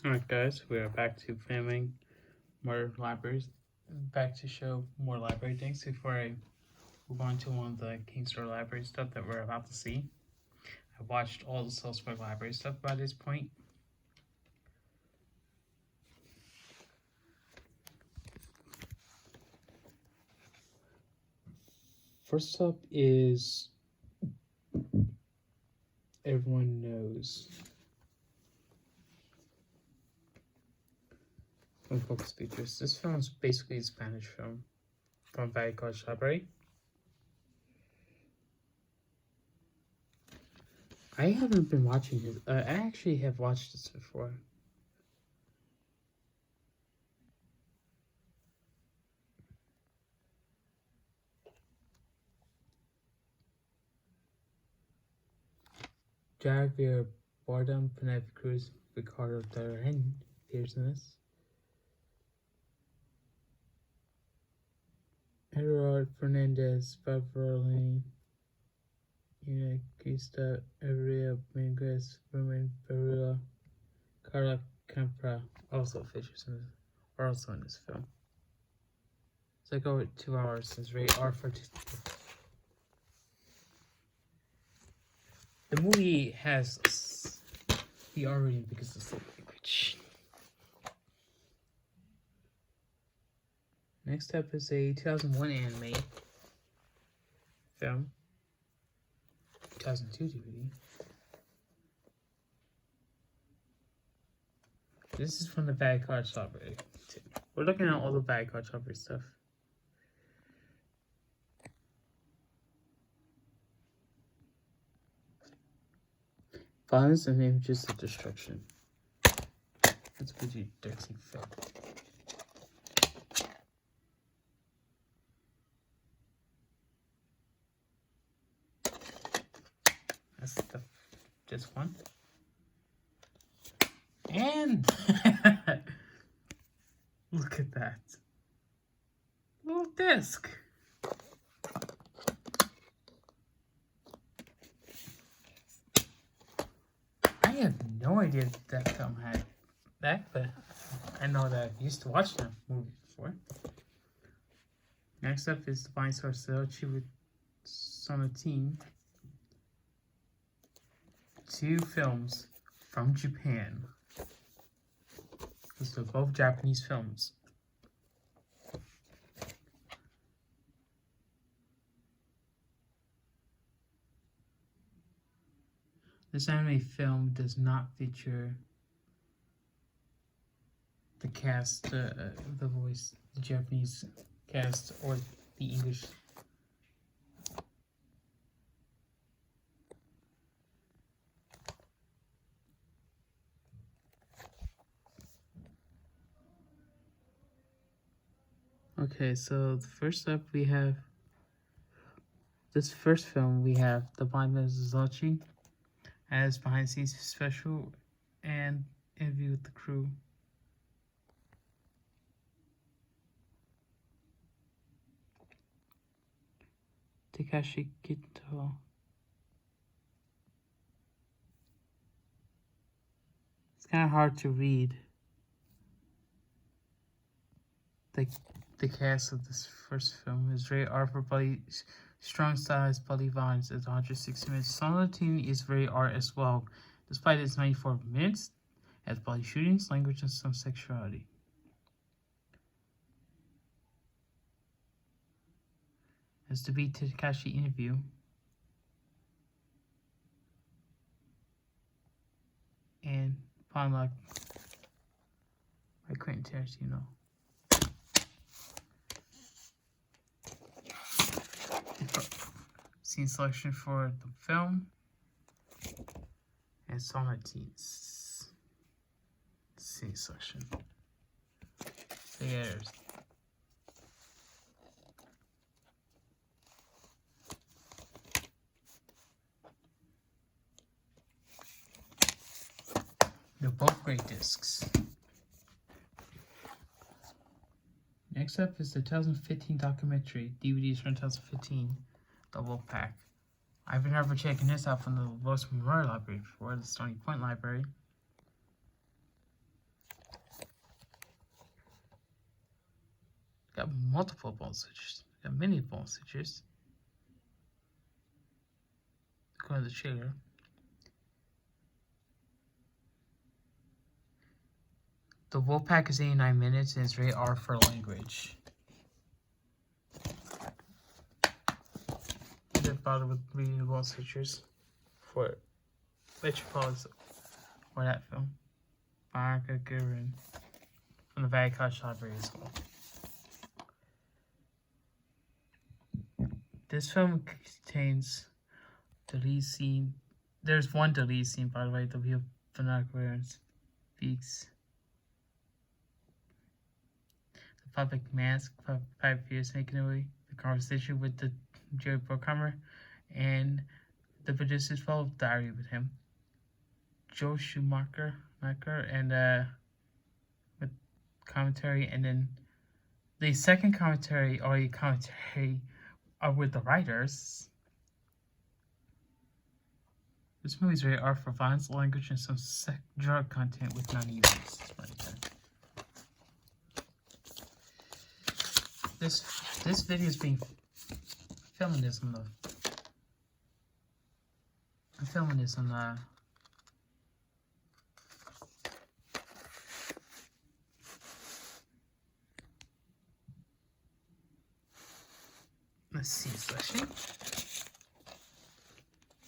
Alright guys, we are back to filming more libraries, back to show more library things before I move on to one of the King Store library stuff that we're about to see. I watched all the Salzburg library stuff by this point. First up is Everyone Knows. From Focus Features. This film is basically a Spanish film from Vallecas Library. I haven't been watching this. I actually have watched this before. Javier Bardem, Penelope Cruz, Ricardo Darín appears in this. Eduardo Fernandez, Favorolini, Ina Everia, Menguez, Roman Barula, Carla Campra also features in this, are also in this film. It's like over 2 hours since rated R for the movie has the R rating because of the language. Next up is a 2001 anime film, 2002 DVD. This is from the Vallecas Library. We're looking at all the Vallecas Library stuff. Violence and Images of Destruction. That's a pretty dirty film. That's just one. And look at that little disc. I have no idea that film had that, but I know that I used to watch that movie before. Next up is Divine Sorcery with Sonatine. 2 films from Japan. Those are both Japanese films. This anime film does not feature the cast, the voice, the Japanese cast, or the English. Okay, so first up we have this first film. We have The Blind Mezzochi as behind the scenes special and interview with the crew. Takashi Kito. It's kind of hard to read the cast of this first film. Is rated R for bloody, strong size, bloody violence at 160 minutes. Sonatine is rated R as well, despite its 94 minutes. It has bloody shootings, language, and some sexuality. As to be Takashi interview. And Fun by Quentin Tarantino. Scene selection for the film and Sonatine's scene selection. There's they're both great discs. Next up is the 2015 documentary, DVDs from 2015, double pack. I've been ever checking this out from the Los Memorial Library before, the Stony Point Library. Got multiple bone switches. Got many bone switches. Go to the trailer. The Wolfpack is 89 minutes and it's rated R for language. I didn't bother with reading the bone switches for Metropolis or that film. Baraka Gurin from the Vatican Library as well. This film contains deleted scene. There's one deleted scene, by the way, the view binocular speaks. The public mask, 5 years making away. The conversation with the Jerry Bruckheimer, and the producer's full diary with him. Joe Schumacher, and with commentary, and then the second commentary, audio commentary, are with the writers. This movie's rated R for violence, language, and some drug content with non-events. This video is being filming this on the. I'm filming this on the. Let's see, selection.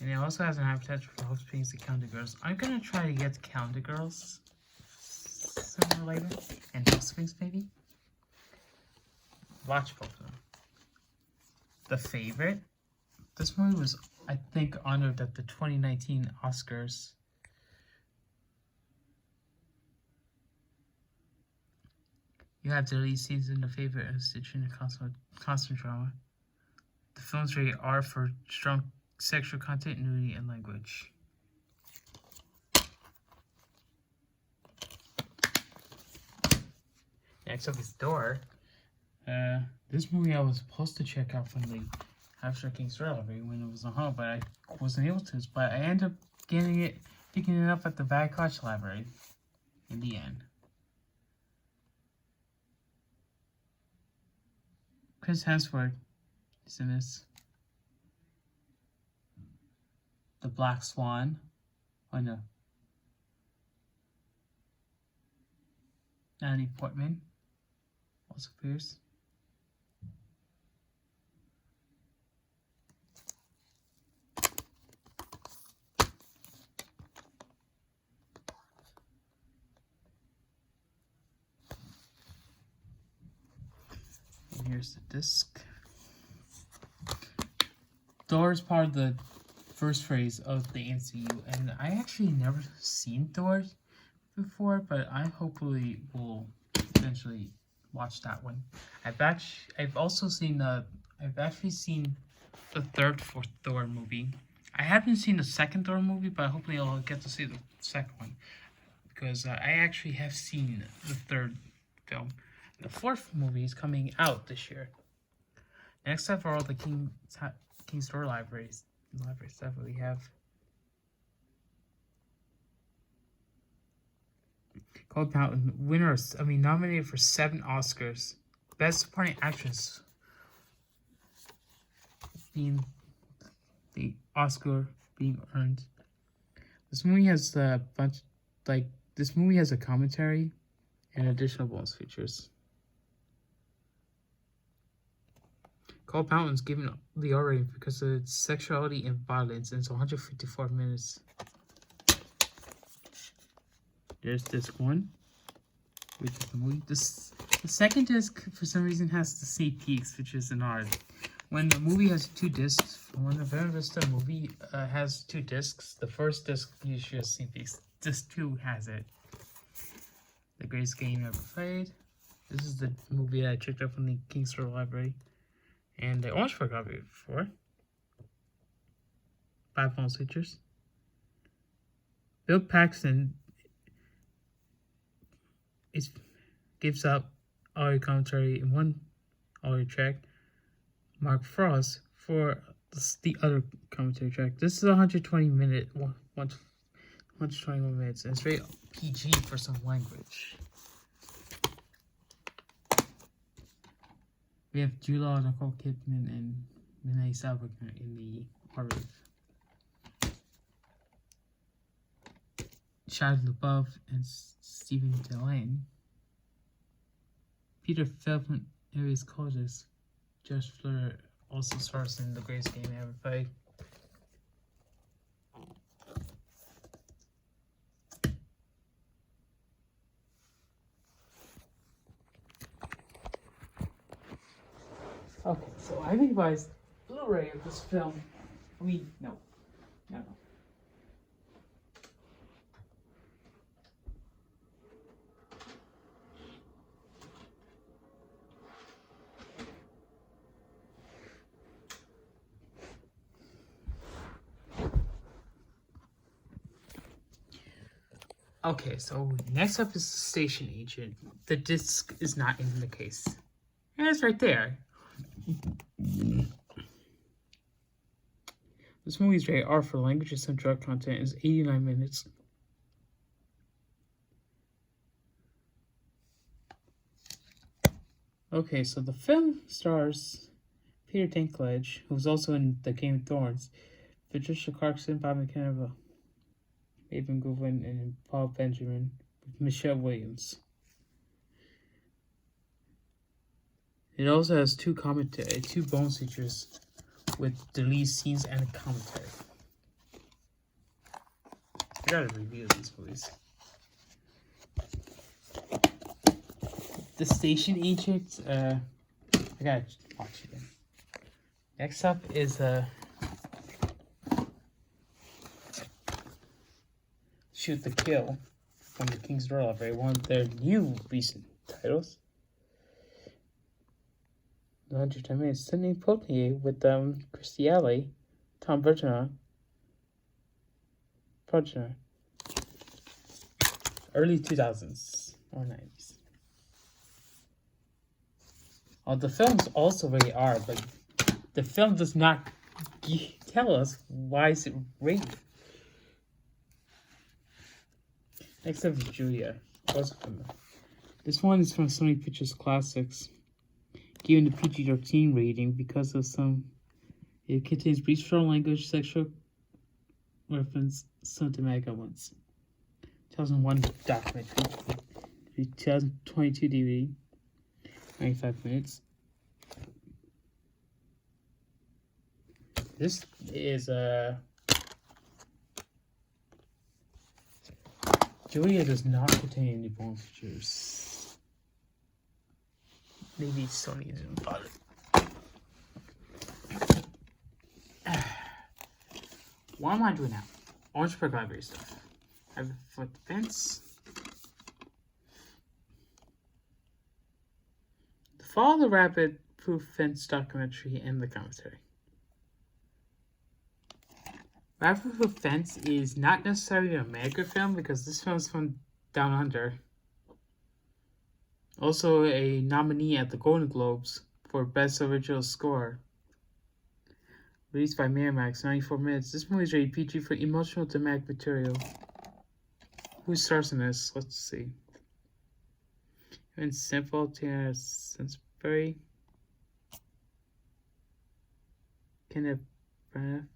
And it also has an potential for host paintings to Counter Girls. I'm gonna try to get to Counter Girls sooner or later, and host paintings maybe. Watch both of them. The Favorite. This movie was, I think, honored at the 2019 Oscars. You have deleted scenes in The Favorite and stitched in a constant drama. The film's rated R for strong sexual content, nudity, and language. Next up is Door. This movie I was supposed to check out from the After King's Library when it was on home, but I wasn't able to. But I ended up picking it up at the Vatican Library in the end. Chris Hemsworth is in this. The Black Swan. Oh no. Natalie Portman also appears. And here's the disc. Thor is part of the first phase of the MCU, and I actually never seen Thor before, but I hopefully will eventually watch that one. I've actually seen the third for Thor movie. I haven't seen the second Thor movie, but hopefully I'll get to see the second one, because I actually have seen the third film. The fourth movie is coming out this year. Next up are all the King's Store libraries that we have. Cold Mountain, nominated for 7 Oscars. Best Supporting Actress being the Oscar being earned. This movie has a commentary and additional bonus features. Cold Mountain's given the R rating because of its sexuality and violence, and it's 154 minutes. There's disc 1, which is the movie. The second disc, for some reason, has the sneak peeks, which is an odd. When the movie has 2 discs, when the Vera Vista movie has 2 discs, the first disc usually has sneak peeks. Disc 2 has it. The Greatest Game Ever Played. This is the movie that I checked out from the King's Store Library. And I almost forgot it before. 5 bonus features. Bill Paxton gives up audio commentary in one audio track. Mark Frost for the other commentary track. This is 121 minutes, and it's very PG for some language. We have Jude Law, Nicole Kidman, and Renee Zellweger in the horror. Shia LaBeouf and Stephen Delane. Peter Feldman, Aries Colleges. Josh Fleur also stars in The Greatest Game Ever Played. Okay, so I revised Blu-ray of this film. No. Okay, so next up is the Station Agent. The disc is not in the case. And it's right there. This movie is rated R for language and some drug content. It's 89 minutes. Okay, so the film stars Peter Dinklage, who's also in The Game of Thrones, Patricia Clarkson, Bob McKenna, Aben Goodwin, and Paul Benjamin, with Michelle Williams. It also has two bonus features with deleted scenes and a commentary. I gotta review these movies. The Station Agent, I gotta watch it again. Next up is Shoot to Kill from the King's Door Library, one of their new recent titles. 110 minutes. Sidney Poitier with Christy Alley, Tom Bergeron. Early 2000s or 90s. The film's also rated R, but the film does not tell us why is it rated. Next up is Julia. This one is from Sony Pictures Classics. Given the PG-13 rating because of it contains brief, strong language, sexual reference, some thematic elements. 2001 documentary, 2022 DVD, 95 minutes. This is Julia does not contain any bonus features. Maybe Sony didn't bother. What am I doing now? Orangeburg Library stuff. I have a foot fence. The Fall of the Rabbit Proof Fence documentary and the commentary. Rabbit Proof Fence is not necessarily an American film because this film is from Down Under. Also a nominee at the Golden Globes for Best Original Score. Released by Miramax, 94 minutes. This movie is rated PG for emotional thematic material. Who stars in this? Let's see. And Simple, Tina Sainsbury, Kenneth Branagh.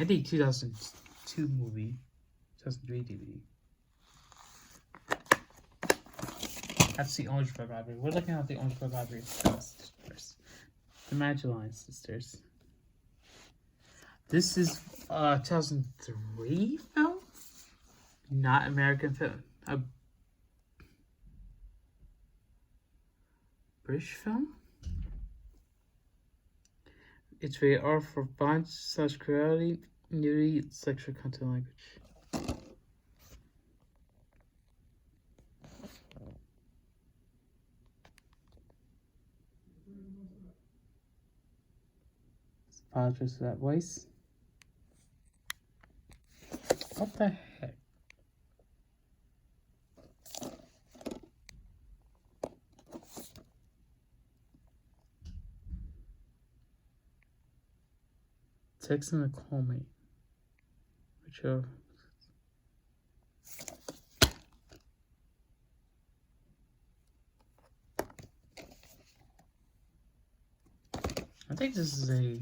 I think 2002 movie, 2003 DVD. That's the Orangeburg Library. We're looking at the Orangeburg Library first. The Magellan Sisters. This is 2003 film, not American film. A British film. It's rated R for violence, cruelty, nudity, sexual content, language. Apologize for that voice. What the heck? Text them to call me. Which are I think this is a...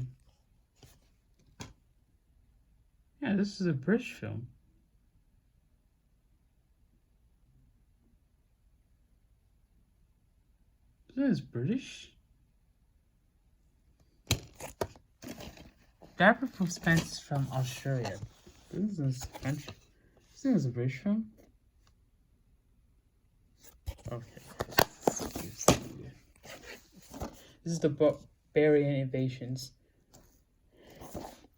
Yeah, this is a British film. This is British? Dapper from Spence is from Australia. This is French. This is a British film. Okay. This is the Barbarian Invasions.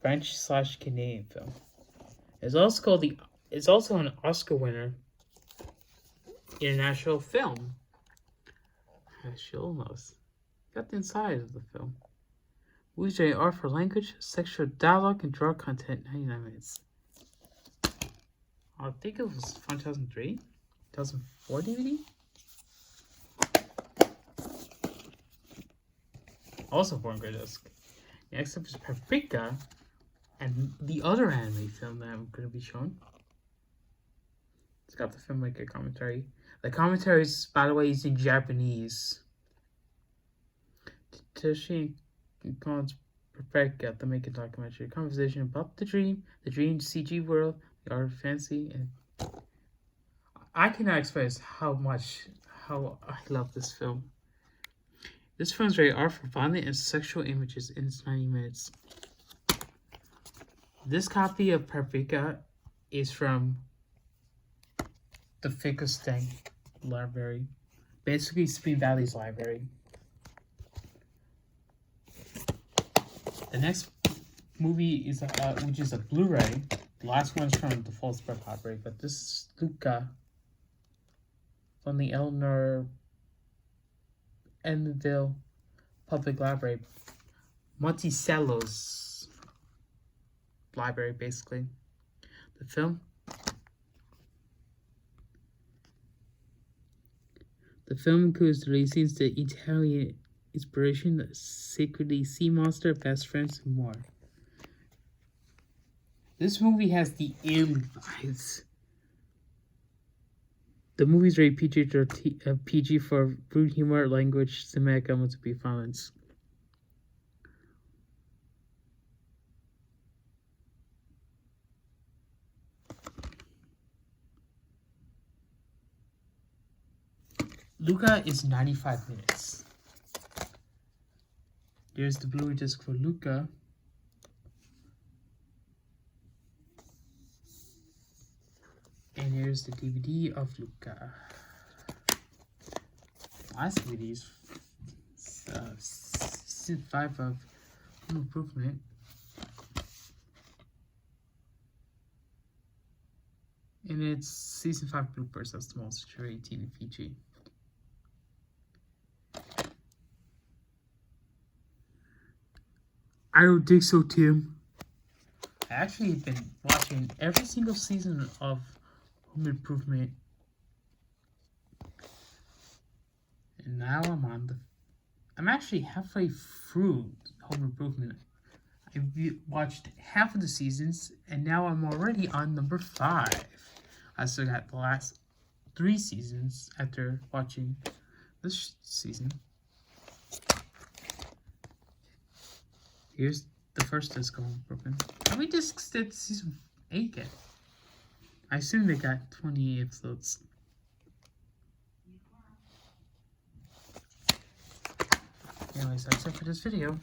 French/Canadian film. It's also called the. It's also an Oscar winner. International film. She almost got the inside of the film. Movies rated R for language, sexual dialogue, and drug content. 99 minutes. I think it was from 2003, 2004 DVD. Also born Grotesque. Next up is Paprika, and the other anime film that I'm going to be showing. It's got the filmmaker commentary. The commentary is, by the way, is in Japanese. Toshi calls Paprika to make a documentary conversation about the dream CG world, the art of fancy, and I cannot express how I love this film. This film is rated R for violent and sexual images in its 90 minutes. This copy of Paprika is from the Finkelstein Library, basically Spring Valley's library. The next movie is which is a Blu-ray. The last one's from the Fallsburg Library, but this is Luca from the Eleanor Enville Public Library, Monticello's library, basically. The film includes the scenes, the Italian inspiration, the secretly sea monster, best friends, and more. This movie has the alien vibes. The movie's rated PG for rude humor, language, cinematic elements, and violence. Luca is 95 minutes. There's the Blu-ray disc for Luca. And here's the DVD of Luca. Last DVD is season 5 of Home Improvement. And it's season 5 bloopers. That's the most mature 18 in Fiji. I don't think so, Tim. I actually have been watching every single season of Home Improvement. And now I'm actually halfway through Home Improvement. I watched half of the seasons, and now I'm already on number 5. I still got the last 3 seasons after watching this season. Here's the first disc of Home Improvement. How many discs did season 8 get? I assume they got 20 episodes. Anyways, that's it for this video.